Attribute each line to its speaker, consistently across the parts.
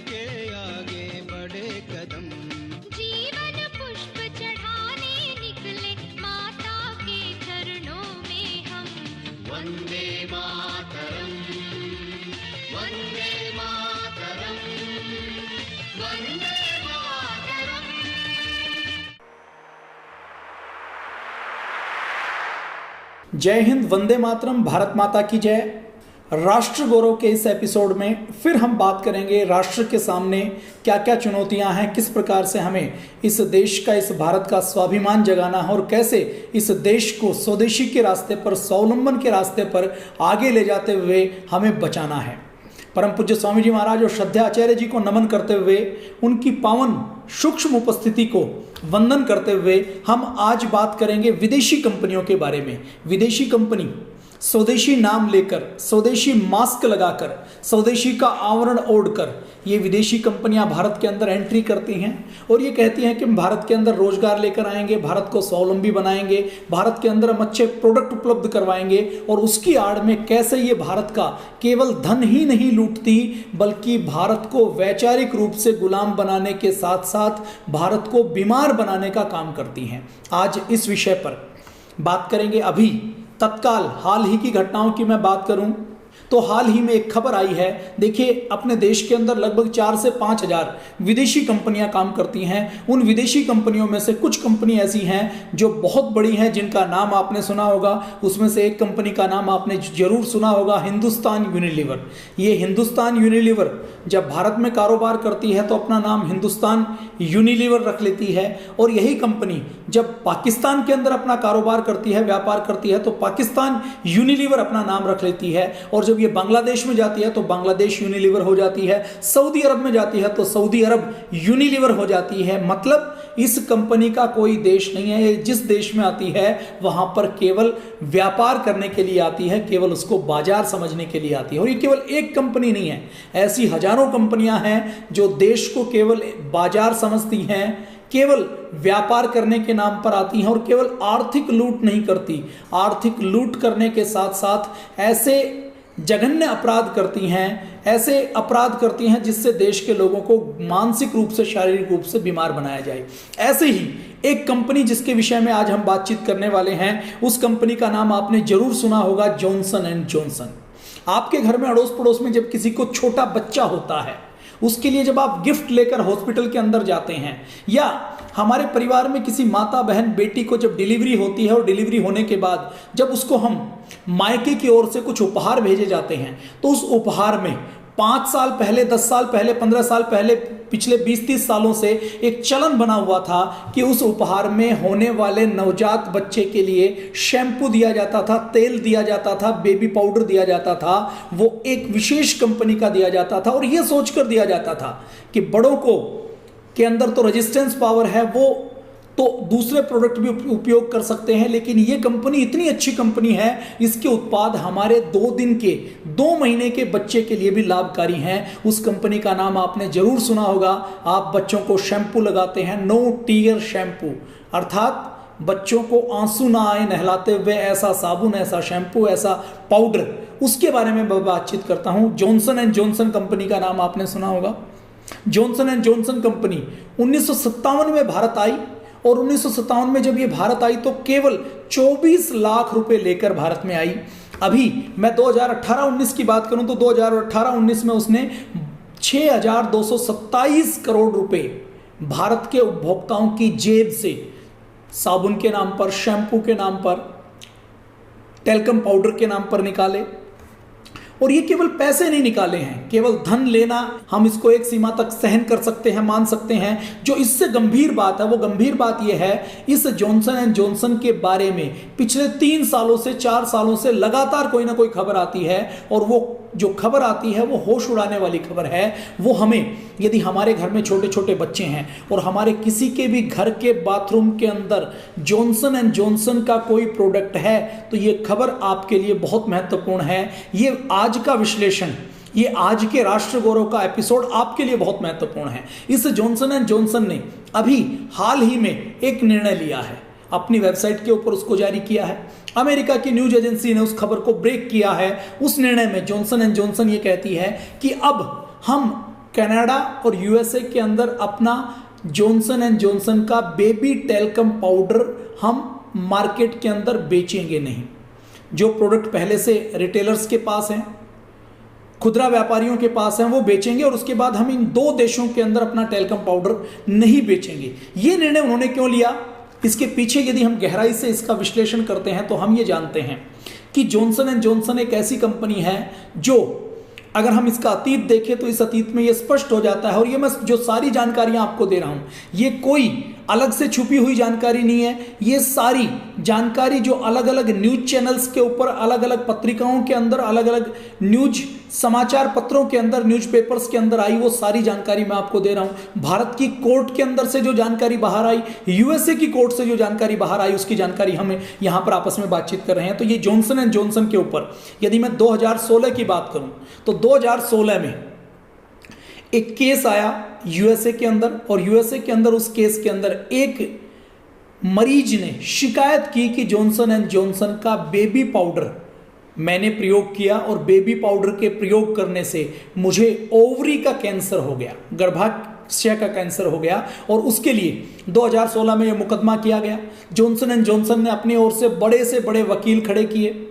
Speaker 1: के आगे बढ़े कदम।
Speaker 2: जीवन पुष्प चढ़ाने निकले माता के चरणों में हम।
Speaker 3: वंदे मातरम, वंदे मातरम, वंदे मातरम।
Speaker 4: जय हिंद, वंदे मातरम, भारत माता की जय। राष्ट्र गौरव के इस एपिसोड में फिर हम बात करेंगे राष्ट्र के सामने क्या क्या चुनौतियां हैं, किस प्रकार से हमें इस देश का, इस भारत का स्वाभिमान जगाना है और कैसे इस देश को स्वदेशी के रास्ते पर, स्वावलंबन के रास्ते पर आगे ले जाते हुए हमें बचाना है। परम पूज्य स्वामी जी महाराज और श्रद्धा आचार्य जी को नमन करते हुए, उनकी पावन सूक्ष्म उपस्थिति को वंदन करते हुए हम आज बात करेंगे विदेशी कंपनियों के बारे में। विदेशी कंपनी स्वदेशी नाम लेकर, स्वदेशी मास्क लगाकर, स्वदेशी का आवरण ओढ़कर ये विदेशी कंपनियां भारत के अंदर एंट्री करती हैं और ये कहती हैं कि हम भारत के अंदर रोजगार लेकर आएंगे, भारत को स्वावलंबी बनाएंगे, भारत के अंदर हम अच्छे प्रोडक्ट उपलब्ध करवाएंगे। और उसकी आड़ में कैसे ये भारत का केवल धन ही नहीं लूटती बल्कि भारत को वैचारिक रूप से गुलाम बनाने के साथ साथ भारत को बीमार बनाने का काम करती हैं। आज इस विषय पर बात करेंगे। अभी तत्काल हाल ही की घटनाओं की मैं बात करूं तो हाल ही में एक खबर आई है। देखिए, अपने देश के अंदर लगभग 4 से 5 हजार विदेशी कंपनियां काम करती हैं। उन विदेशी कंपनियों में से कुछ कंपनी ऐसी हैं जो बहुत बड़ी हैं, जिनका नाम आपने सुना होगा। उसमें से एक कंपनी का नाम आपने जरूर सुना होगा, हिंदुस्तान यूनिलीवर। ये हिंदुस्तान यूनिलीवर जब भारत में कारोबार करती है तो अपना नाम हिंदुस्तान यूनिलीवर रख लेती है, और यही कंपनी जब पाकिस्तान के अंदर अपना कारोबार करती है, व्यापार करती है, तो पाकिस्तान यूनिलीवर अपना नाम रख लेती है। और जब ये बांग्लादेश में जाती है तो बांग्लादेश यूनिलीवर हो जाती है, सऊदी अरब में जाती है तो सऊदी अरब यूनिलीवर हो जाती है। मतलब इस कंपनी का कोई देश नहीं है, जिस देश में आती है वहां पर केवल व्यापार करने के लिए आती है, केवल उसको बाजार समझने के लिए आती है। और ये केवल एक कंपनी नहीं है, ऐसी हजारों कंपनियां हैं जो देश को केवल बाजार समझती हैं, केवल व्यापार करने के नाम पर आती हैं और केवल आर्थिक लूट नहीं करती, आर्थिक लूट करने के साथ साथ ऐसे जघन्य अपराध करती हैं, ऐसे अपराध करती हैं जिससे देश के लोगों को मानसिक रूप से, शारीरिक रूप से बीमार बनाया जाए। ऐसे ही एक कंपनी जिसके विषय में आज हम बातचीत करने वाले हैं, उस कंपनी का नाम आपने जरूर सुना होगा, जॉनसन एंड जॉनसन। आपके घर में अड़ोस पड़ोस में जब किसी को छोटा बच्चा होता है, उसके लिए जब आप गिफ्ट लेकर हॉस्पिटल के अंदर जाते हैं, या हमारे परिवार में किसी माता बहन बेटी को जब डिलीवरी होती है और डिलीवरी होने के बाद जब उसको हम मायके की ओर से कुछ उपहार भेजे जाते हैं, तो उस उपहार में 5 साल पहले, 10 साल पहले, 15 साल पहले, पिछले 20-30 सालों से एक चलन बना हुआ था कि उस उपहार में होने वाले नवजात बच्चे के लिए शैम्पू दिया जाता था, तेल दिया जाता था, बेबी पाउडर दिया जाता था। वो एक विशेष कंपनी का दिया जाता था और यह सोचकर दिया जाता था कि बड़ों को के अंदर तो रेजिस्टेंस पावर है, वो तो दूसरे प्रोडक्ट भी उपयोग कर सकते हैं, लेकिन ये कंपनी इतनी अच्छी कंपनी है, इसके उत्पाद हमारे 2 महीने के बच्चे के लिए भी लाभकारी हैं। उस कंपनी का नाम आपने जरूर सुना होगा। आप बच्चों को शैम्पू लगाते हैं, नो टीयर शैम्पू, अर्थात बच्चों को आंसू ना आए नहलाते हुए ऐसा साबुन, ऐसा शैम्पू, ऐसा पाउडर, उसके बारे में मैं बातचीत करता हूं। जॉनसन एंड जॉनसन कंपनी का नाम आपने सुना होगा। जॉनसन एंड जॉनसन कंपनी 1957 में भारत आई, और 1957 में जब ये भारत आई तो केवल 24 लाख रुपए लेकर भारत में आई। अभी मैं 2018-19 की बात करूं तो 2018-19 में उसने 6,227 करोड़ रुपए भारत के उपभोक्ताओं की जेब से साबुन के नाम पर, शैम्पू के नाम पर, टेल्कम पाउडर के नाम पर निकाले। और ये केवल पैसे नहीं निकाले हैं, केवल धन लेना हम इसको एक सीमा तक सहन कर सकते हैं, मान सकते हैं। जो इससे गंभीर बात है, वो गंभीर बात यह है, इस जॉनसन एंड जॉनसन के बारे में पिछले 3 सालों से 4 सालों से लगातार कोई ना कोई खबर आती है, और वो जो खबर आती है वो होश उड़ाने वाली खबर है। वो हमें, यदि हमारे घर में छोटे छोटे बच्चे हैं और हमारे किसी के भी घर के बाथरूम के अंदर जॉनसन एंड जॉनसन का कोई प्रोडक्ट है, तो ये खबर आपके लिए बहुत महत्वपूर्ण है। ये आज का विश्लेषण, ये आज के राष्ट्र गौरव का एपिसोड आपके लिए बहुत महत्वपूर्ण है। इस जॉनसन एंड जॉनसन ने अभी हाल ही में एक निर्णय लिया है, अपनी वेबसाइट के ऊपर उसको जारी किया है। अमेरिका की न्यूज एजेंसी ने उस खबर को ब्रेक किया है। उस निर्णय में जॉनसन एंड जॉनसन ये कहती है कि अब हम कनाडा और यूएसए के अंदर अपना जॉनसन एंड जॉनसन का बेबी टैल्कम पाउडर हम मार्केट के अंदर बेचेंगे नहीं। जो प्रोडक्ट पहले से रिटेलर्स के पास हैं, खुदरा व्यापारियों के पास हैं, वो बेचेंगे और उसके बाद हम इन 2 देशों के अंदर अपना टैल्कम पाउडर नहीं बेचेंगे। ये निर्णय उन्होंने क्यों लिया? इसके पीछे यदि हम गहराई से इसका विश्लेषण करते हैं तो हम ये जानते हैं कि जॉनसन एंड जॉनसन एक ऐसी कंपनी है जो, अगर हम इसका अतीत देखें तो इस अतीत में ये स्पष्ट हो जाता है, और ये मैं जो सारी जानकारियां आपको दे रहा हूं ये कोई अलग से छुपी हुई जानकारी नहीं है। ये सारी जानकारी जो अलग अलग न्यूज चैनल्स के ऊपर, अलग अलग पत्रिकाओं के अंदर, अलग अलग न्यूज समाचार पत्रों के अंदर, न्यूज़पेपर्स के अंदर आई, वो सारी जानकारी मैं आपको दे रहा हूं। भारत की कोर्ट के अंदर से जो जानकारी बाहर आई, यूएसए की कोर्ट से जो जानकारी बाहर आई, उसकी जानकारी हम यहां पर आपस में बातचीत कर रहे हैं। तो ये जॉनसन एंड जॉनसन के ऊपर यदि मैं 2016 की बात करूं तो 2016 में एक केस आया यूएसए के अंदर, और यूएसए के अंदर उस केस के अंदर एक मरीज ने शिकायत की कि जॉनसन एंड जॉनसन का बेबी पाउडर मैंने प्रयोग किया और बेबी पाउडर के प्रयोग करने से मुझे ओवरी का कैंसर हो गया, गर्भाशय का कैंसर हो गया, और उसके लिए 2016 में यह मुकदमा किया गया। जॉनसन एंड जॉनसन ने अपनी ओर से बड़े वकील खड़े किए,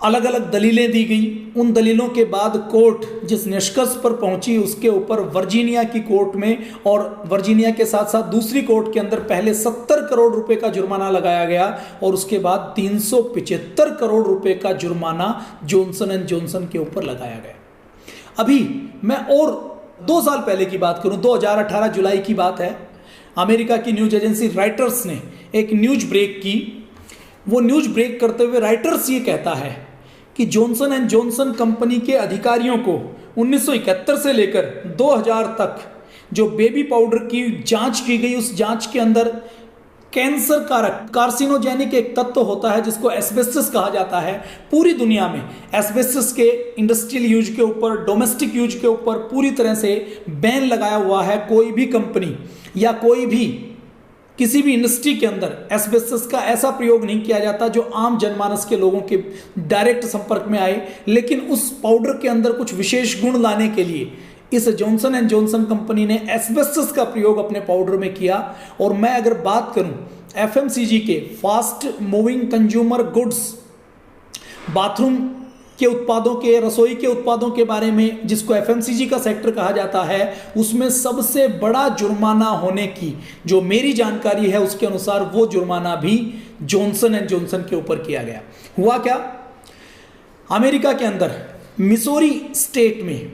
Speaker 4: अलग अलग दलीलें दी गई। उन दलीलों के बाद कोर्ट जिस निष्कर्ष पर पहुंची उसके ऊपर वर्जीनिया की कोर्ट में और वर्जीनिया के साथ साथ दूसरी कोर्ट के अंदर पहले 70 करोड़ रुपए का जुर्माना लगाया गया और उसके बाद 375 करोड़ रुपए का जुर्माना जॉनसन एंड जॉनसन के ऊपर लगाया गया। अभी मैं और 2 साल पहले की बात करूं, 2018 जुलाई की बात है, अमेरिका की न्यूज एजेंसी राइटर्स ने एक न्यूज ब्रेक की। वो न्यूज ब्रेक करते हुए राइटर्स ये कहता है कि जॉनसन एंड जॉनसन कंपनी के अधिकारियों को 1971 से लेकर 2000 तक जो बेबी पाउडर की जांच की गई, उस जांच के अंदर कैंसर कारक कार्सिनोजेनिक एक तत्व होता है जिसको एस्बेस्टस कहा जाता है। पूरी दुनिया में एस्बेस्टस के इंडस्ट्रियल यूज के ऊपर, डोमेस्टिक यूज के ऊपर पूरी तरह से बैन लगाया हुआ है। कोई भी कंपनी या कोई भी किसी भी इंडस्ट्री के अंदर एस्बेस्टस का ऐसा प्रयोग नहीं किया जाता जो आम जनमानस के लोगों के डायरेक्ट संपर्क में आए। लेकिन उस पाउडर के अंदर कुछ विशेष गुण लाने के लिए इस जॉनसन एंड जॉनसन कंपनी ने एस्बेस्टस का प्रयोग अपने पाउडर में किया। और मैं अगर बात करूं एफएमसीजी के fast moving consumer goods, bathroom के उत्पादों के, रसोई के उत्पादों के बारे में, जिसको एफएमसीजी का सेक्टर कहा जाता है, उसमें सबसे बड़ा जुर्माना होने की जो मेरी जानकारी है उसके अनुसार वो जुर्माना भी जॉनसन एंड जॉनसन के ऊपर किया गया। हुआ क्या, अमेरिका के अंदर मिसौरी स्टेट में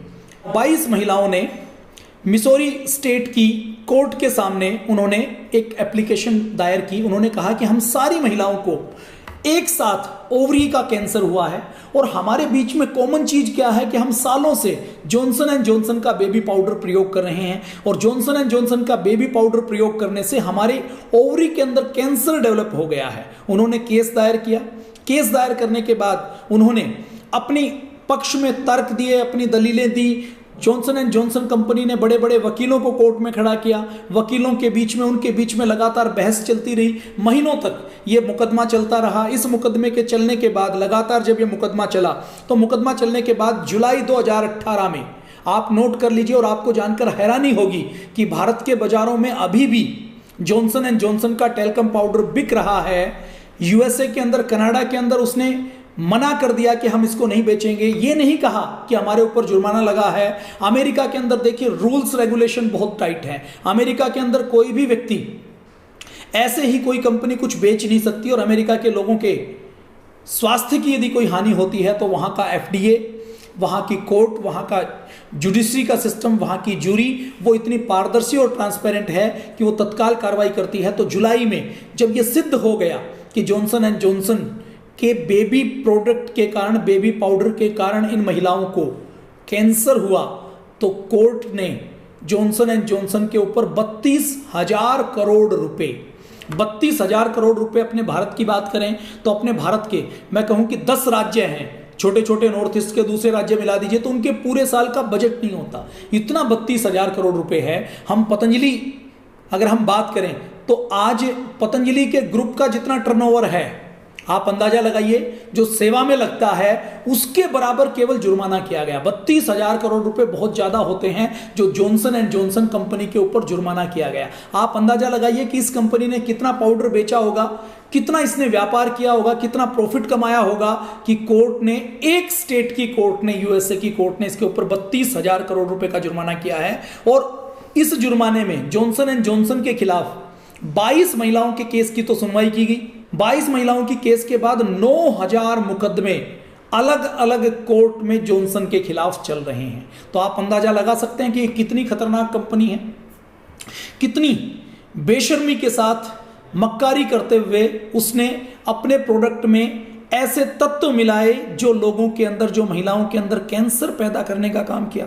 Speaker 4: 22 महिलाओं ने मिसौरी स्टेट की कोर्ट के सामने उन्होंने एक एप्लीकेशन दायर की। उन्होंने कहा कि हम सारी महिलाओं को एक साथ ओवरी का कैंसर हुआ है और हमारे बीच में कॉमन चीज क्या है कि हम सालों से जॉनसन एंड जॉनसन का बेबी पाउडर प्रयोग कर रहे हैं और जॉनसन एंड जॉनसन का बेबी पाउडर प्रयोग करने से हमारे ओवरी के अंदर कैंसर डेवलप हो गया है। उन्होंने केस दायर किया। केस दायर करने के बाद उन्होंने अपनी पक्ष में तर्क दिए, अपनी दलीलें दी। जॉनसन एंड जॉनसन कंपनी ने बड़े बड़े वकीलों को कोर्ट में खड़ा किया। वकीलों के बीच में, उनके बीच में लगातार बहस चलती रही। महीनों तक ये मुकदमा चलता रहा। इस मुकदमे के चलने के बाद लगातार जब ये मुकदमा चला तो मुकदमा चलने के बाद जुलाई 2018 में, आप नोट कर लीजिए और आपको जानकर हैरानी होगी कि भारत के बाजारों में अभी भी जॉनसन एंड जॉनसन का टैल्कम पाउडर बिक रहा है। यूएसए के अंदर, कनाडा के अंदर उसने मना कर दिया कि हम इसको नहीं बेचेंगे। ये नहीं कहा कि हमारे ऊपर जुर्माना लगा है। अमेरिका के अंदर देखिए रूल्स रेगुलेशन बहुत टाइट है। अमेरिका के अंदर कोई भी व्यक्ति ऐसे ही कोई कंपनी कुछ बेच नहीं सकती और अमेरिका के लोगों के स्वास्थ्य की यदि कोई हानि होती है तो वहां का एफडीए, वहां की कोर्ट, वहां का जुडिशरी का सिस्टम, वहां की जूरी, वो इतनी पारदर्शी और ट्रांसपेरेंट है कि वो तत्काल कार्रवाई करती है। तो जुलाई में जब ये सिद्ध हो गया कि जॉनसन एंड जॉनसन के बेबी प्रोडक्ट के कारण, बेबी पाउडर के कारण इन महिलाओं को कैंसर हुआ, तो कोर्ट ने जॉनसन एंड जॉनसन के ऊपर 32,000 करोड़ रुपए, 32,000 करोड़ रुपए, अपने भारत की बात करें तो अपने भारत के, मैं कहूं कि 10 राज्य हैं, छोटे छोटे नॉर्थ ईस्ट के दूसरे राज्य मिला दीजिए तो उनके पूरे साल का बजट नहीं होता, इतना 32,000 करोड़ रुपए है। हम पतंजलि अगर हम बात करें तो आज पतंजलि के ग्रुप का जितना टर्नओवर है आप अंदाजा लगाइए, जो सेवा में लगता है उसके बराबर केवल जुर्माना किया गया। 32,000 करोड़ रुपए बहुत ज्यादा होते हैं जो जॉनसन एंड जॉनसन कंपनी के ऊपर जुर्माना किया गया। आप अंदाजा लगाइए कि इस कंपनी ने कितना पाउडर बेचा होगा, कितना इसने व्यापार किया होगा, कितना प्रॉफिट कमाया होगा कि कोर्ट ने, एक स्टेट की कोर्ट ने, यूएसए की कोर्ट ने इसके ऊपर 32,000 करोड़ रुपए का जुर्माना किया है। और इस जुर्माने में जॉनसन एंड जॉनसन के खिलाफ 22 महिलाओं के केस की तो सुनवाई की गई। 22 महिलाओं की केस के बाद 9,000 मुकदमे अलग अलग कोर्ट में जॉनसन के खिलाफ चल रहे हैं। तो आप अंदाजा लगा सकते हैं कि कितनी खतरनाक कंपनी है, कितनी बेशर्मी के साथ मक्कारी करते हुए उसने अपने प्रोडक्ट में ऐसे तत्व मिलाए जो लोगों के अंदर, जो महिलाओं के अंदर कैंसर पैदा करने का काम किया।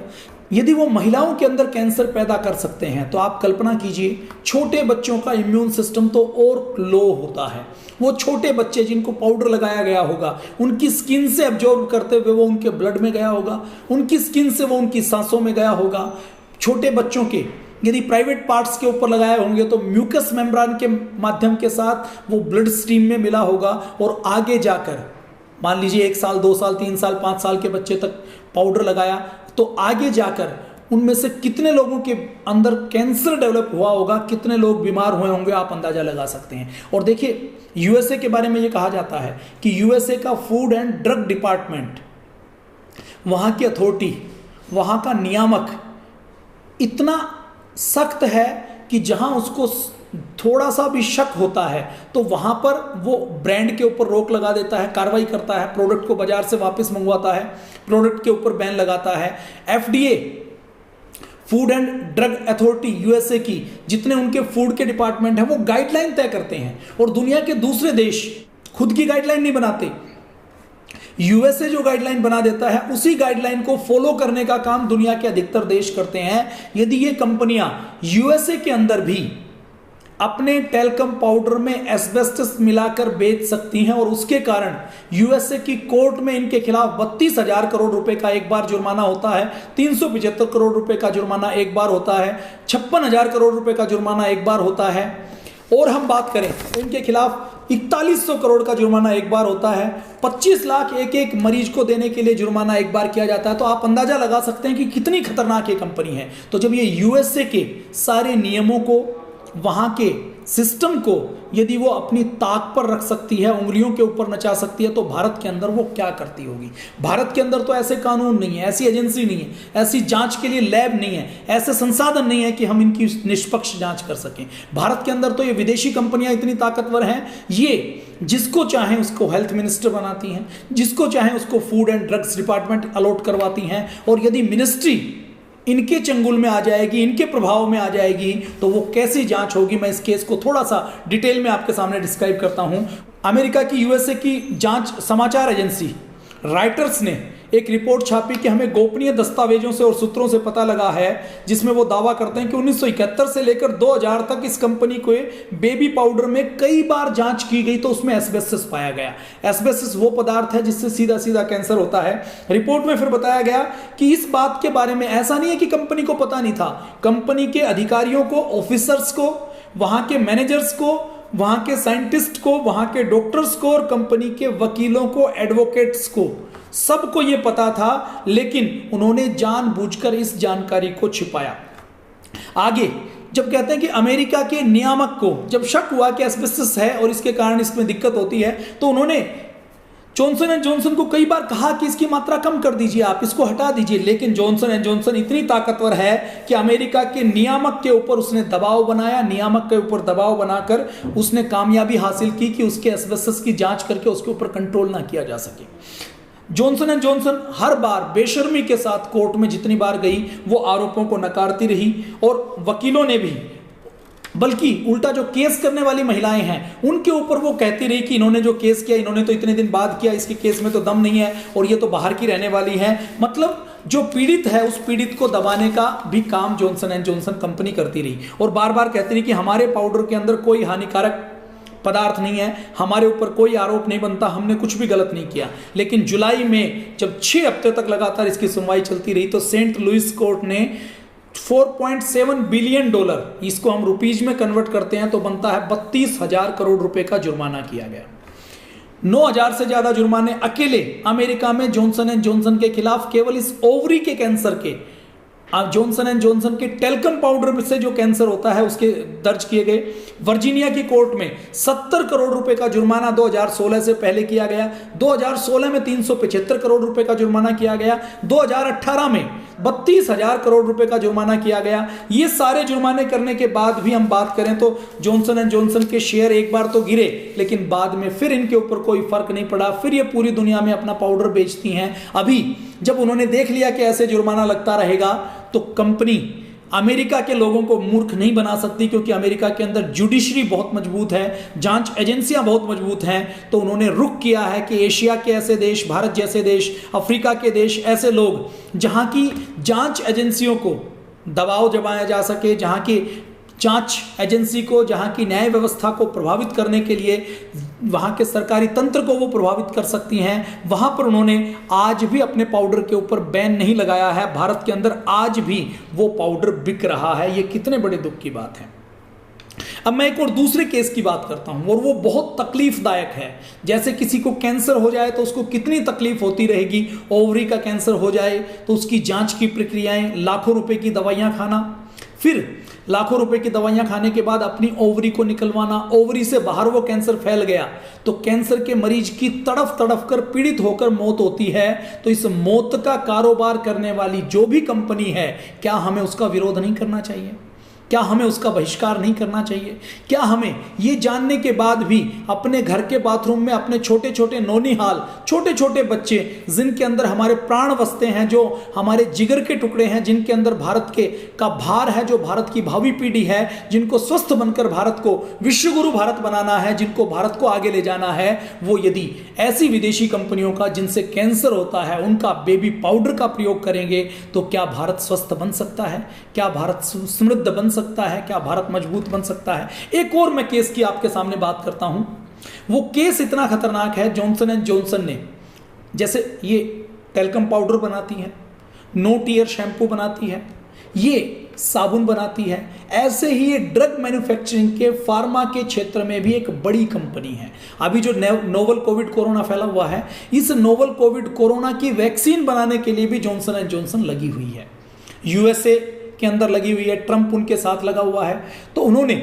Speaker 4: यदि वो महिलाओं के अंदर कैंसर पैदा कर सकते हैं तो आप कल्पना कीजिए छोटे बच्चों का इम्यून सिस्टम तो और लो होता है। वो छोटे बच्चे जिनको पाउडर लगाया गया होगा, उनकी स्किन से एब्जॉर्ब करते हुए वो उनके ब्लड में गया होगा, उनकी स्किन से वो उनकी सांसों में गया होगा। छोटे बच्चों के यदि प्राइवेट पार्ट्स के ऊपर लगाए होंगे तो म्यूकस मेम्ब्रेन के माध्यम के साथ वो ब्लड स्ट्रीम में मिला होगा और आगे जाकर, मान लीजिए 1 साल 2 साल 3 साल 5 साल के बच्चे तक पाउडर लगाया तो आगे जाकर उनमें से कितने लोगों के अंदर कैंसर डेवलप हुआ होगा, कितने लोग बीमार हुए होंगे, आप अंदाजा लगा सकते हैं। और देखिए यूएसए के बारे में ये कहा जाता है कि यूएसए का फूड एंड ड्रग डिपार्टमेंट, वहां की अथॉरिटी, वहां का नियामक इतना सख्त है कि जहां उसको थोड़ा सा भी शक होता है तो वहां पर वो ब्रांड के ऊपर रोक लगा देता है, कार्रवाई करता है, प्रोडक्ट को बाजार से वापस मंगवाता है, प्रोडक्ट के ऊपर बैन लगाता है। FDA, food and drug authority USA की, जितने उनके फूड के डिपार्टमेंट हैं वो गाइडलाइन तय करते हैं और दुनिया के दूसरे देश खुद की गाइडलाइन नहीं बनाते। यूएसए जो गाइडलाइन बना देता है उसी गाइडलाइन को फॉलो करने का काम दुनिया के अधिकतर देश करते हैं। यदि ये कंपनियां यूएसए के अंदर भी अपने टेल्कम पाउडर में एस्बेस्टस मिलाकर बेच सकती हैं और उसके कारण यूएसए की कोर्ट में इनके खिलाफ 32,000 करोड़ रुपए का एक बार जुर्माना होता है, 375 करोड़ रुपए का जुर्माना एक बार होता है, 56,000 करोड़ रुपए का जुर्माना एक बार होता है। और हम बात करें तो इनके खिलाफ 4100 करोड़ का जुर्माना एक बार होता है, 25 लाख एक मरीज को देने के लिए जुर्माना एक बार किया जाता है। तो आप अंदाजा लगा सकते हैं कि कितनी खतरनाक ये कंपनी है। तो जब ये यूएसए के सारे नियमों को, वहां के सिस्टम को यदि वो अपनी ताक पर रख सकती है, उंगलियों के ऊपर नचा सकती है, तो भारत के अंदर वो क्या करती होगी। भारत के अंदर तो ऐसे कानून नहीं है, ऐसी एजेंसी नहीं है, ऐसी जांच के लिए लैब नहीं है, ऐसे संसाधन नहीं है कि हम इनकी निष्पक्ष जांच कर सकें। भारत के अंदर तो ये विदेशी कंपनियां इतनी ताकतवर हैं, ये जिसको चाहें उसको हेल्थ मिनिस्टर बनाती हैं, जिसको चाहें उसको food and drugs department allot करवाती हैं। और यदि मिनिस्ट्री इनके चंगुल में आ जाएगी, इनके प्रभाव में आ जाएगी, तो वो कैसी जांच होगी। मैं इस केस को थोड़ा सा डिटेल में आपके सामने डिस्क्राइब करता हूं। अमेरिका की यूएसए की जांच समाचार एजेंसी रॉयटर्स ने एक रिपोर्ट छापी कि हमें गोपनीय दस्तावेजों से और सूत्रों से पता लगा है, जिसमें वो दावा करते हैं कि 1971 से लेकर 2000 तक इस कंपनी को बेबी पाउडर में कई बार जांच की गई तो उसमें एस्बेस्टस पाया गया। एस्बेस्टस वो पदार्थ है जिससे सीधा सीधा कैंसर होता है। रिपोर्ट में फिर बताया गया कि इस बात के बारे में ऐसा नहीं है कि कंपनी को पता नहीं था, कंपनी के अधिकारियों को, ऑफिसर्स को, वहां के मैनेजर्स को, वहां के साइंटिस्ट को, वहां के डॉक्टर्स को और कंपनी के वकीलों को, एडवोकेट्स को, सबको यह पता था, लेकिन उन्होंने जानबूझकर इस जानकारी को छिपाया। आगे जब कहते हैं कि अमेरिका के नियामक को जब शक हुआ कि एस्बेस्टस है और इसके कारण इसमें दिक्कत होती है, तो उन्होंने जॉनसन एंड जॉनसन को कई बार कहा कि इसकी मात्रा कम कर दीजिए, आप इसको हटा दीजिए। लेकिन जॉनसन एंड जॉनसन इतनी ताकतवर है कि अमेरिका के नियामक के ऊपर उसने दबाव बनाया, नियामक के ऊपर दबाव बनाकर उसने कामयाबी हासिल की कि उसके एस्बेस्टस की जांच करके उसके ऊपर कंट्रोल ना किया जा सके। जॉनसन एंड जॉनसन हर बार बेशर्मी के साथ कोर्ट में जितनी बार गई वो आरोपों को नकारती रही और वकीलों ने भी, बल्कि उल्टा जो केस करने वाली महिलाएं हैं उनके ऊपर वो कहती रही कि इन्होंने जो केस किया इन्होंने तो इतने दिन बाद किया, इसके केस में तो दम नहीं है और ये तो बाहर की रहने वाली है। मतलब जो पीड़ित है उस पीड़ित को दबाने का भी काम जॉनसन एंड जॉनसन कंपनी करती रही और बार बार कहती रही कि हमारे पाउडर के अंदर कोई हानिकारक पदार्थ नहीं है, हमारे ऊपर कोई आरोप नहीं बनता, हमने कुछ भी गलत नहीं किया। लेकिन जुलाई में जब 6 हफ्ते तक लगातार इसकी सुनवाई चलती रही तो सेंट लुइस कोर्ट ने $4.7 बिलियन, इसको हम रुपीज में कन्वर्ट करते हैं तो बनता है 32,000 करोड़ रुपए का जुर्माना किया गया। 9,000 से ज्यादा जुर्माने अकेले अमेरिका में जॉनसन एंड जॉनसन के खिलाफ केवल इस ओवरी के कैंसर के, जॉनसन एंड जॉनसन के टेल्कम पाउडर से जो कैंसर होता है उसके दर्ज किए गए। वर्जीनिया की कोर्ट में 70 करोड़ रुपए का जुर्माना 2016 से पहले किया गया। 2016 में 375 करोड़ रुपए का जुर्माना किया गया। 2018 में 32,000 करोड़ रुपए का जुर्माना किया गया। ये सारे जुर्माने करने के बाद भी हम बात करें तो जॉनसन एंड जॉनसन के शेयर एक बार तो गिरे, लेकिन बाद में फिर इनके ऊपर कोई फर्क नहीं पड़ा। फिर ये पूरी दुनिया में अपना पाउडर बेचती हैं। अभी जब उन्होंने देख लिया कि ऐसे जुर्माना लगता रहेगा तो कंपनी अमेरिका के लोगों को मूर्ख नहीं बना सकती, क्योंकि अमेरिका के अंदर जुडिशरी बहुत मजबूत है, जांच एजेंसियां बहुत मजबूत हैं। तो उन्होंने रुख किया है कि एशिया के ऐसे देश, भारत जैसे देश, अफ्रीका के देश, ऐसे लोग जहां की जांच एजेंसियों को दबाव जमाया जा सके, जहां की जांच एजेंसी को, जहां की न्याय व्यवस्था को प्रभावित करने के लिए वहां के सरकारी तंत्र को वो प्रभावित कर सकती हैं, वहां पर उन्होंने आज भी अपने पाउडर के ऊपर बैन नहीं लगाया है। भारत के अंदर आज भी वो पाउडर बिक रहा है। ये कितने बड़े दुख की बात है। अब मैं एक और दूसरे केस की बात करता हूं और वो बहुत तकलीफदायक है। जैसे किसी को कैंसर हो जाए तो उसको कितनी तकलीफ होती रहेगी, ओवरी का कैंसर हो जाए तो उसकी जांच की प्रक्रियाएं, लाखों रुपए की दवाइयां खाना, फिर लाखों रुपए की दवाइयां खाने के बाद अपनी ओवरी को निकलवाना, ओवरी से बाहर वो कैंसर फैल गया तो कैंसर के मरीज की तड़फ तड़फ कर पीड़ित होकर मौत होती है। तो इस मौत का कारोबार करने वाली जो भी कंपनी है, क्या हमें उसका विरोध नहीं करना चाहिए? क्या हमें उसका बहिष्कार नहीं करना चाहिए? क्या हमें ये जानने के बाद भी अपने घर के बाथरूम में अपने छोटे छोटे नौनिहाल, छोटे छोटे बच्चे जिनके अंदर हमारे प्राण बसते हैं, जो हमारे जिगर के टुकड़े हैं, जिनके अंदर भारत के का भार है, जो भारत की भावी पीढ़ी है, जिनको स्वस्थ बनकर भारत को विश्वगुरु भारत बनाना है, जिनको भारत को आगे ले जाना है, वो यदि ऐसी विदेशी कंपनियों का जिनसे कैंसर होता है उनका बेबी पाउडर का प्रयोग करेंगे तो क्या भारत स्वस्थ बन सकता है? क्या भारत समृद्ध बन सकता है? क्या भारत मजबूत बन सकता है? एक और मैं केस की आपके सामने बात करता हूं। वो केस इतना खतरनाक है, जॉनसन एंड जॉनसन ने, जैसे ये टेल्कम पाउडर बनाती है, नो टीयर शैम्पू बनाती है, ये साबुन बनाती है, ऐसे ही ये ड्रग मैन्युफैक्चरिंग के फार्मा के क्षेत्र में भी एक बड़ी कंपनी है। अभी जो नोवल कोविड कोरोना फैला हुआ है, इस नोवल कोविड कोरोना की वैक्सीन बनाने के लिए भी जॉनसन एंड जॉनसन लगी हुई है। यूएसए के अंदर लगी हुई है, ट्रंप उनके साथ लगा हुआ है। तो उन्होंने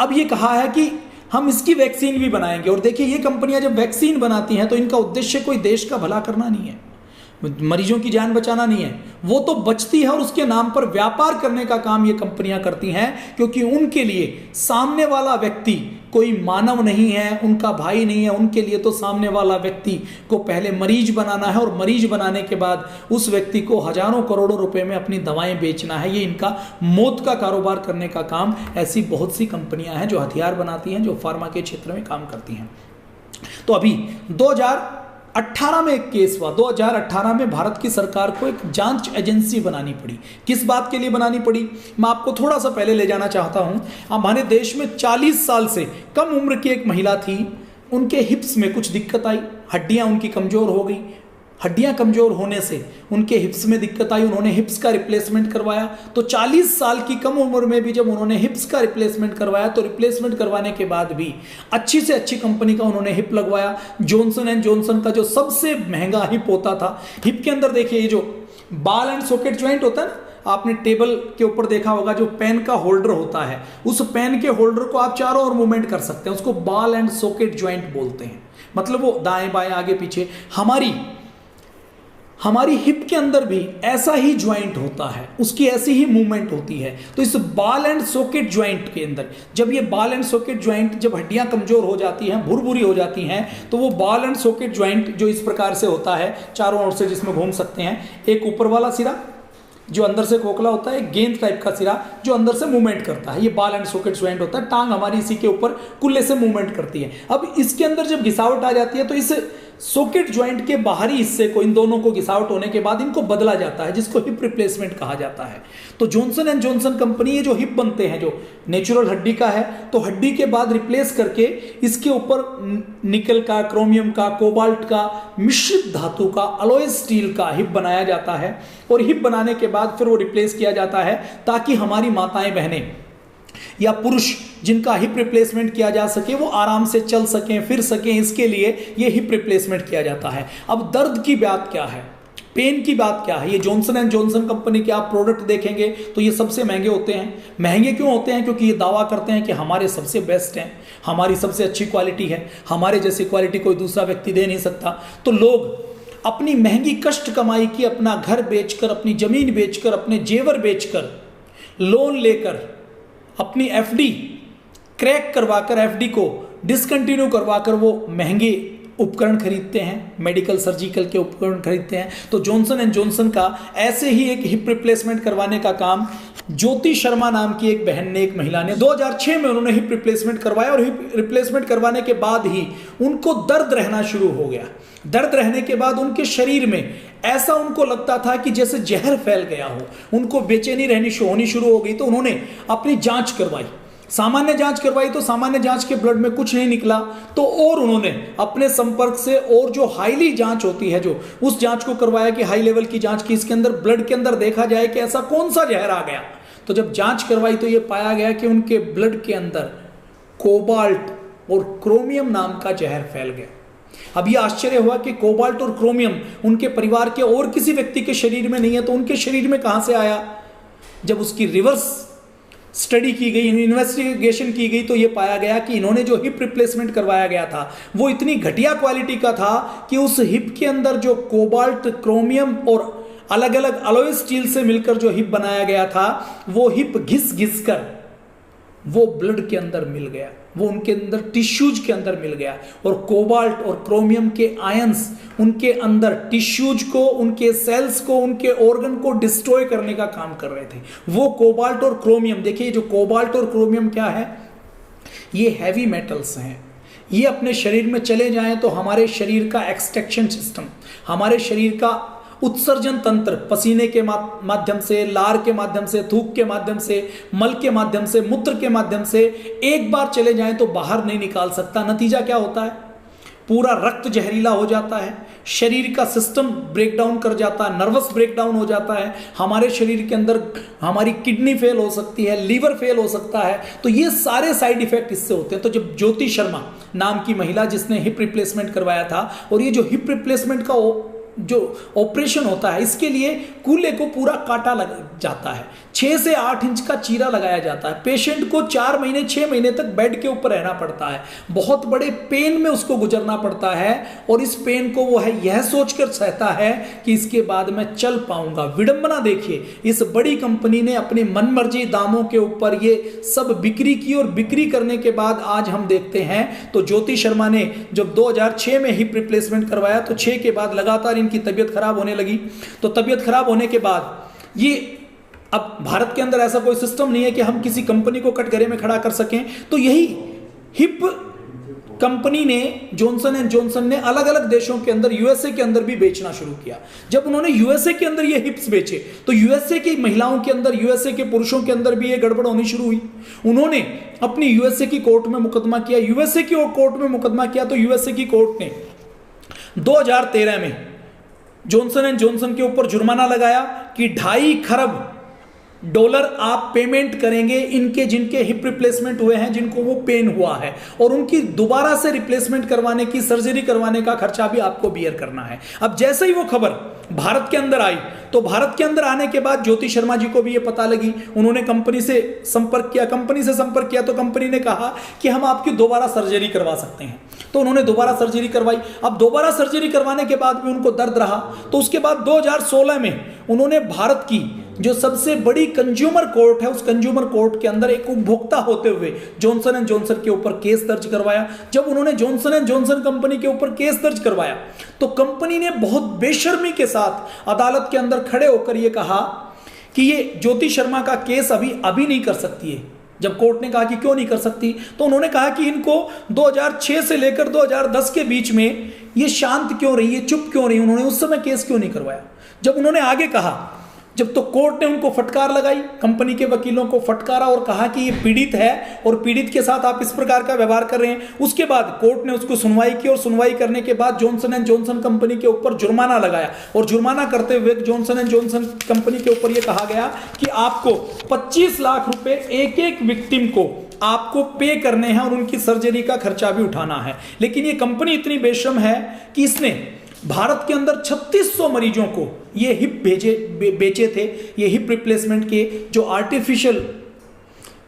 Speaker 4: अब ये कहा है कि हम इसकी वैक्सीन भी बनाएंगे। और देखिए, ये कंपनियां जब वैक्सीन बनाती हैं तो इनका उद्देश्य कोई देश का भला करना नहीं है, मरीजों की जान बचाना नहीं है, वो तो बचती है और उसके नाम पर व्यापार करने का काम ये कंपनियां करती हैं, क्योंकि उनके लिए सामने वाला व्यक्ति कोई मानव नहीं है, उनका भाई नहीं है। उनके लिए तो सामने वाला व्यक्ति को पहले मरीज बनाना है और मरीज बनाने के बाद उस व्यक्ति को हजारों करोड़ों रुपए में अपनी दवाएं बेचना है। ये इनका मौत का कारोबार करने का काम। ऐसी बहुत सी कंपनियां हैं जो हथियार बनाती हैं, जो फार्मा के क्षेत्र में काम करती हैं। तो अभी 2018 में एक केस हुआ। 2018 में भारत की सरकार को एक जांच एजेंसी बनानी पड़ी। किस बात के लिए बनानी पड़ी, मैं आपको थोड़ा सा पहले ले जाना चाहता हूं। हमारे देश में 40 साल से कम उम्र की एक महिला थी, उनके हिप्स में कुछ दिक्कत आई, हड्डियां उनकी कमजोर हो गई। हड्डियां कमजोर होने से उनके हिप्स में दिक्कत आई, उन्होंने हिप्स का रिप्लेसमेंट करवाया। तो 40 साल की कम उम्र में भी जब उन्होंने हिप्स का रिप्लेसमेंट करवाया तो रिप्लेसमेंट करवाने के बाद भी अच्छी से अच्छी कंपनी का उन्होंने हिप लगवाया। जॉनसन एंड जॉनसन का जो सबसे महंगा हिप होता था, हिप के अंदर देखिए ये जो बाल एंड सॉकेट ज्वाइंट होता है ना, आपने टेबल के ऊपर देखा होगा, जो पेन का होल्डर होता है, उस पेन के होल्डर को आप चारों ओर मूवमेंट कर सकते हैं, उसको बाल एंड सॉकेट ज्वाइंट बोलते हैं। मतलब वो दाएं बाएं आगे पीछे। हमारी हिप के अंदर भी ऐसा ही ज्वाइंट होता है, उसकी ऐसी ही मूवमेंट होती है। तो इस बाल एंड सॉकेट ज्वाइंट के अंदर, जब ये बाल एंड सॉकेट ज्वाइंट, जब हड्डियां कमजोर हो जाती हैं, भुरभुरी हो जाती हैं, तो वो बाल एंड सॉकेट ज्वाइंट जो इस प्रकार से होता है, चारों ओर से जिसमें घूम सकते हैं, एक ऊपर वाला सिरा जो अंदर से खोखला होता है, गेंद टाइप का सिरा जो अंदर से मूवमेंट करता है, ये बाल एंड सॉकेट ज्वाइंट होता है। टांग हमारी इसी के ऊपर कुल्ले से मूवमेंट करती है। अब इसके अंदर जब घिसावट आ जाती है तो इस सॉकेट ज्वाइंट के बाहरी हिस्से को, इन दोनों को घिसावट होने के बाद इनको बदला जाता है, जिसको हिप रिप्लेसमेंट कहा जाता है। तो जॉनसन एंड जॉनसन कंपनी, ये जो हिप बनते हैं, जो नेचुरल हड्डी का है, तो हड्डी के बाद रिप्लेस करके इसके ऊपर निकल का, क्रोमियम का, कोबाल्ट का, मिश्रित धातु का, अलॉय स्टील का हिप बनाया जाता है। और हिप बनाने के बाद फिर वो रिप्लेस किया जाता है ताकि हमारी माताएं बहनें या पुरुष जिनका हिप रिप्लेसमेंट किया जा सके, वो आराम से चल सकें, फिर सकें, इसके लिए ये हिप रिप्लेसमेंट किया जाता है। अब दर्द की बात क्या है, पेन की बात क्या है, ये जॉनसन एंड जॉनसन कंपनी के आप प्रोडक्ट देखेंगे तो ये सबसे महंगे होते हैं। महंगे क्यों होते हैं? क्योंकि ये दावा करते हैं कि हमारे सबसे बेस्ट हैं, हमारी सबसे अच्छी क्वालिटी है, हमारे जैसी क्वालिटी कोई दूसरा व्यक्ति दे नहीं सकता। तो लोग अपनी महंगी कष्ट कमाई की, अपना घर बेचकर, अपनी जमीन बेचकर, अपने जेवर बेचकर, लोन लेकर, अपनी एफडी क्रैक करवाकर, एफडी को डिसकंटिन्यू करवाकर वो महंगे उपकरण खरीदते हैं, मेडिकल सर्जिकल के उपकरण खरीदते हैं। तो जॉनसन एंड जॉनसन का ऐसे ही एक हिप रिप्लेसमेंट करवाने का काम ज्योति शर्मा नाम की एक बहन ने, एक महिला ने 2006 में उन्होंने हिप रिप्लेसमेंट करवाया, और हिप रिप्लेसमेंट करवाने के बाद ही उनको दर्द रहना शुरू हो गया। दर्द रहने के बाद उनके शरीर में ऐसा उनको लगता था कि जैसे जहर फैल गया हो, उनको बेचैनी होनी शुरू हो गई। तो उन्होंने अपनी जांच करवाई, सामान्य जांच करवाई, तो सामान्य जांच के ब्लड में कुछ नहीं निकला। तो और उन्होंने अपने संपर्क से और जो हाईली जांच होती है, जो उस जांच को करवाया कि हाई लेवल की जांच की, इसके अंदर ब्लड के अंदर देखा जाए कि ऐसा कौन सा जहर आ गया। तो जब जांच करवाई तो यह पाया गया कि उनके ब्लड के अंदर कोबाल्ट और क्रोमियम नाम का जहर फैल गया। अब यह आश्चर्य हुआ कि कोबाल्ट और क्रोमियम उनके परिवार के और किसी व्यक्ति के शरीर में नहीं है, तो उनके शरीर में कहां से आया? जब उसकी रिवर्स स्टडी की गई, इन्वेस्टिगेशन की गई, तो यह पाया गया कि इन्होंने जो हिप रिप्लेसमेंट करवाया गया था वो इतनी घटिया क्वालिटी का था कि उस हिप के अंदर जो कोबाल्ट, क्रोमियम और अलग अलग अलॉय स्टील से मिलकर जो हिप बनाया गया था, वो हिप घिस घिस कर वो ब्लड के अंदर मिल गया, वो उनके अंदर टिश्यूज के अंदर मिल गया। और कोबाल्ट और क्रोमियम के आयंस उनके अंदर टिश्यूज को, उनके सेल्स को, उनके ऑर्गन को डिस्ट्रॉय करने का काम कर रहे थे। वो कोबाल्ट और क्रोमियम, देखिए जो कोबाल्ट और क्रोमियम क्या है, ये हैवी मेटल्स हैं। ये अपने शरीर में चले जाएं तो हमारे शरीर का एक्सट्रैक्शन सिस्टम, हमारे शरीर का उत्सर्जन तंत्र, पसीने के माध्यम से, लार के माध्यम से, थूक के माध्यम से, मल के माध्यम से, मूत्र के माध्यम से एक बार चले जाएं तो बाहर नहीं निकाल सकता। नतीजा क्या होता है? पूरा रक्त जहरीला हो जाता है, शरीर का सिस्टम ब्रेकडाउन कर जाता है, नर्वस ब्रेकडाउन हो जाता है, हमारे शरीर के अंदर हमारी किडनी फेल हो सकती है, लीवर फेल हो सकता है। तो ये सारे साइड इफेक्ट इससे होते हैं। तो जब ज्योति शर्मा नाम की महिला जिसने हिप रिप्लेसमेंट करवाया था, और ये जो हिप रिप्लेसमेंट का जो ऑपरेशन होता है, इसके लिए कूल्हे को पूरा काटा लग जाता है, 6 से 8 इंच का चीरा लगाया जाता है। पेशेंट को 4 महीने 6 महीने तक बेड के ऊपर रहना पड़ता है, बहुत बड़े पेन में उसको गुजरना पड़ता है, और इस पेन को वो है यह सोचकर सहता है कि इसके बाद मैं चल पाऊंगा। विडंबना देखिए, इस बड़ी कंपनी ने अपनी मनमर्जी दामों के ऊपर ये सब बिक्री की, और बिक्री करने के बाद आज हम देखते हैं तो ज्योति शर्मा ने जब 2006 में हिप रिप्लेसमेंट करवाया तो 6 के बाद लगातार इनकी तबीयत खराब होने लगी। तो तबीयत खराब होने के बाद ये, अब भारत के अंदर ऐसा कोई सिस्टम नहीं है कि हम किसी कंपनी को कटघरे में खड़ा कर सकें, तो यही हिप कंपनी ने, जॉनसन एंड जॉनसन ने अलग अलग देशों के अंदर, यूएसए के अंदर भी बेचना शुरू किया। जब उन्होंने यूएसए के अंदर ये हिप्स बेचे तो यूएसए की महिलाओं के अंदर, यूएसए के पुरुषों के अंदर भी ये गड़बड़ होनी शुरू हुई। उन्होंने अपनी यूएसए की कोर्ट में मुकदमा किया, यूएसए की कोर्ट में मुकदमा किया तो यूएसए की कोर्ट ने 2013 में जॉनसन एंड जॉनसन के ऊपर जुर्माना लगाया कि $2.5 खरब आप पेमेंट करेंगे इनके, जिनके हिप रिप्लेसमेंट हुए हैं, जिनको वो पेन हुआ है, और उनकी दोबारा से रिप्लेसमेंट करवाने की, सर्जरी करवाने का खर्चा भी आपको बियर करना है। अब जैसे ही वो खबर भारत के अंदर आई तो भारत के अंदर आने के बाद ज्योति शर्मा जी को भी ये पता लगी, उन्होंने कंपनी से संपर्क किया। तो कंपनी ने कहा कि हम आपकी दोबारा सर्जरी करवा सकते हैं। तो उन्होंने दोबारा सर्जरी करवाई। अब दोबारा सर्जरी करवाने के बाद भी उनको दर्द रहा, तो उसके बाद 2016 में उन्होंने भारत की जो सबसे बड़ी कंज्यूमर कोर्ट है, उस कंज्यूमर कोर्ट के अंदर एक उपभोक्ता होते हुए जॉनसन एंड जॉनसन के ऊपर केस दर्ज करवाया। जब उन्होंने जॉनसन एंड जॉनसन कंपनी के ऊपर केस दर्ज करवाया तो कंपनी ने बहुत बेशर्मी के साथ अदालत के अंदर खड़े होकर यह कहा कि ये ज्योति शर्मा का केस अभी नहीं कर सकती है। जब कोर्ट ने कहा कि क्यों नहीं कर सकती, तो उन्होंने कहा कि इनको 2006 से लेकर 2010 के बीच में ये शांत क्यों रही, ये चुप क्यों रही, उन्होंने उस समय केस क्यों नहीं करवाया। जब उन्होंने आगे कहा, जब तो कोर्ट ने उनको फटकार लगाई, कंपनी के वकीलों को फटकारा और कहा कि ये पीड़ित है और पीड़ित के साथ आप इस प्रकार का व्यवहार कर रहे हैं। उसके बाद कोर्ट ने उसको सुनवाई की, और सुनवाई करने के बाद जॉनसन एंड जॉनसन कंपनी के ऊपर जुर्माना लगाया, और जुर्माना करते हुए जॉनसन एंड जॉनसन कंपनी के ऊपर यह कहा गया कि आपको 25 लाख रुपए एक एक विक्टिम को आपको पे करने हैं और उनकी सर्जरी का खर्चा भी उठाना है। लेकिन ये कंपनी इतनी बेशर्म है कि इसने भारत के अंदर 3600 मरीजों को ये हिप बेचे थे, ये हिप रिप्लेसमेंट के जो आर्टिफिशियल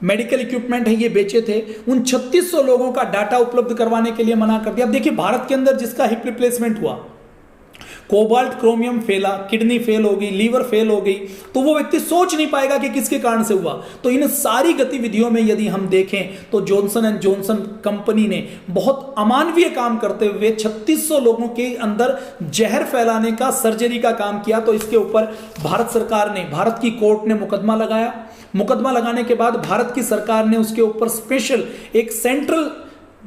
Speaker 4: मेडिकल इक्विपमेंट है ये बेचे थे। उन 3600 लोगों का डाटा उपलब्ध करवाने के लिए मना कर दिया। अब देखिए, भारत के अंदर जिसका हिप रिप्लेसमेंट हुआ, कोबाल्ट क्रोमियम फेला, किडनी फेल हो गई, लीवर फेल हो गई, तो वो व्यक्ति सोच नहीं पाएगा कि किसके कारण से हुआ। तो इन सारी गतिविधियों में यदि हम देखें तो जॉनसन एंड जॉनसन कंपनी ने बहुत अमानवीय काम करते हुए 3600 लोगों के अंदर जहर फैलाने का सर्जरी का काम किया। तो इसके ऊपर भारत सरकार ने, भारत की कोर्ट ने मुकदमा लगाया। मुकदमा लगाने के बाद भारत की सरकार ने उसके ऊपर स्पेशल एक सेंट्रल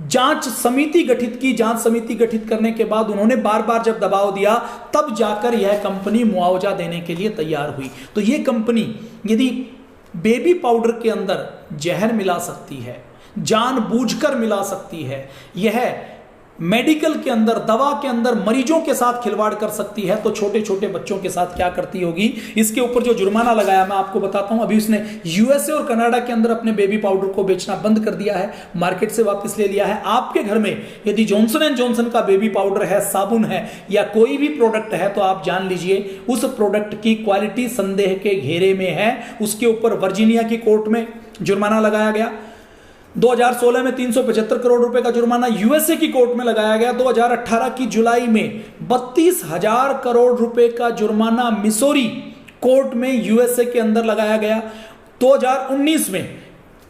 Speaker 4: जांच समिति गठित की। जांच समिति गठित करने के बाद उन्होंने बार बार जब दबाव दिया, तब जाकर यह कंपनी मुआवजा देने के लिए तैयार हुई। तो यह कंपनी यदि बेबी पाउडर के अंदर जहर मिला सकती है, जानबूझकर मिला सकती है, यह मेडिकल के अंदर, दवा के अंदर मरीजों के साथ खिलवाड़ कर सकती है, तो छोटे छोटे बच्चों के साथ क्या करती होगी। इसके ऊपर जो जुर्माना लगाया मैं आपको बताता हूं। अभी उसने यूएसए और कनाडा के अंदर अपने बेबी पाउडर को बेचना बंद कर दिया है, मार्केट से वापस ले लिया है। आपके घर में यदि जॉनसन एंड जॉनसन का बेबी पाउडर है, साबुन है या कोई भी प्रोडक्ट है, तो आप जान लीजिए उस प्रोडक्ट की क्वालिटी संदेह के घेरे में है। उसके ऊपर वर्जीनिया की कोर्ट में जुर्माना लगाया गया। 2016 में 375 करोड़ रुपए का जुर्माना यूएसए की कोर्ट में लगाया गया। 2018 की जुलाई में 32,000 करोड़ रुपए का जुर्माना मिसौरी कोर्ट में यूएसए के अंदर लगाया गया। 2019 में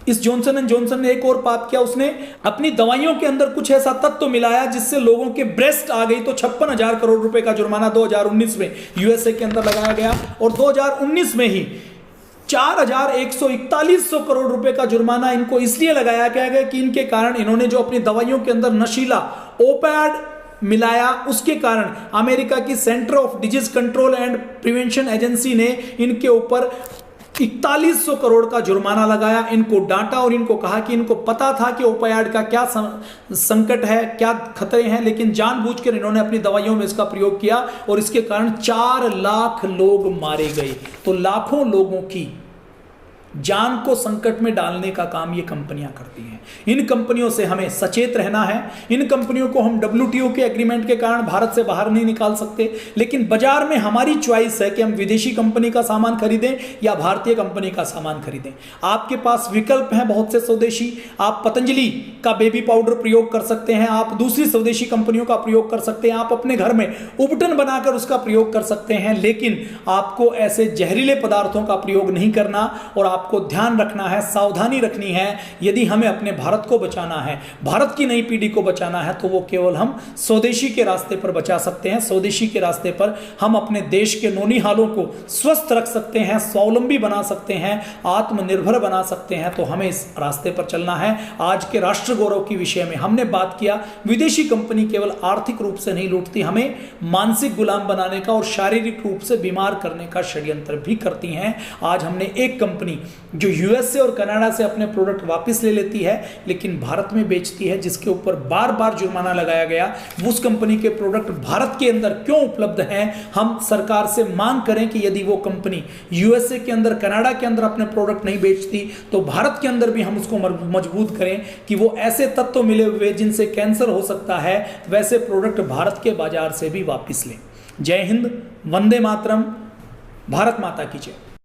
Speaker 4: इस जॉनसन एंड जॉनसन ने एक और पाप किया। उसने अपनी दवाइयों के अंदर कुछ ऐसा तत्व मिलाया जिससे लोगों के ब्रेस्ट आ गई, तो 56,000 करोड़ रुपए का जुर्माना 2019 में यूएसए के अंदर लगाया गया। और 2019 में ही 4,141 करोड़ रुपए का जुर्माना इनको इसलिए लगाया गया कि इनके कारण, इन्होंने जो अपनी दवाइयों के अंदर नशीला ओपियाइड मिलाया, उसके कारण अमेरिका की centre of disease control and prevention agency ने इनके ऊपर 4100 करोड़ का जुर्माना लगाया। इनको डांटा और इनको कहा कि इनको पता था कि ओपियाइड का क्या संकट है, क्या खतरे हैं, लेकिन जानबूझकर इन्होंने अपनी दवाइयों में इसका प्रयोग किया और इसके कारण 4 लाख लोग मारे गए। तो लाखों लोगों की जान को संकट में डालने का काम ये कंपनियां करती हैं। इन कंपनियों से हमें सचेत रहना है। इन कंपनियों को हम WTO के एग्रीमेंट के कारण भारत से बाहर नहीं निकाल सकते, लेकिन बाजार में हमारी चॉइस है कि हम विदेशी कंपनी का सामान खरीदें या भारतीय कंपनी का सामान खरीदें। आपके पास विकल्प हैं बहुत से स्वदेशी। आप पतंजलि का बेबी पाउडर प्रयोग कर सकते हैं, आप दूसरी स्वदेशी कंपनियों का प्रयोग कर सकते हैं, आप अपने घर में उबटन बनाकर उसका प्रयोग कर सकते हैं, लेकिन आपको ऐसे जहरीले पदार्थों का प्रयोग नहीं करना। और आपको ध्यान रखना है, सावधानी रखनी है। यदि हमें अपने भारत को बचाना है, भारत की नई पीढ़ी को बचाना है, तो वो केवल हम स्वदेशी के रास्ते पर बचा सकते हैं। स्वदेशी के रास्ते पर हम अपने देश के नौनिहालों को स्वस्थ रख सकते हैं, स्वावलंबी बना सकते हैं, आत्मनिर्भर बना सकते हैं। तो हमें इस रास्ते पर चलना है। आज के राष्ट्र गौरव के विषय में हमने बात किया। विदेशी कंपनी केवल आर्थिक रूप से नहीं लूटती, हमें मानसिक गुलाम बनाने का और शारीरिक रूप से बीमार करने का षड्यंत्र भी करती हैं। आज हमने एक कंपनी जो यूएसए और कनाडा से अपने प्रोडक्ट वापस ले लेती है लेकिन भारत में बेचती है, जिसके ऊपर बार बार जुर्माना लगाया गया, उस कंपनी के प्रोडक्ट भारत के अंदर क्यों उपलब्ध हैं। हम सरकार से मांग करें कि यदि वो कंपनी यूएसए के अंदर, कनाडा के अंदर अपने प्रोडक्ट नहीं बेचती, तो भारत के अंदर भी हम उसको मजबूत करें कि वो ऐसे तत्व मिले हुए जिनसे कैंसर हो सकता है, वैसे प्रोडक्ट भारत के बाजार से भी वापस लें। जय हिंद, वंदे मातरम, भारत माता की जय।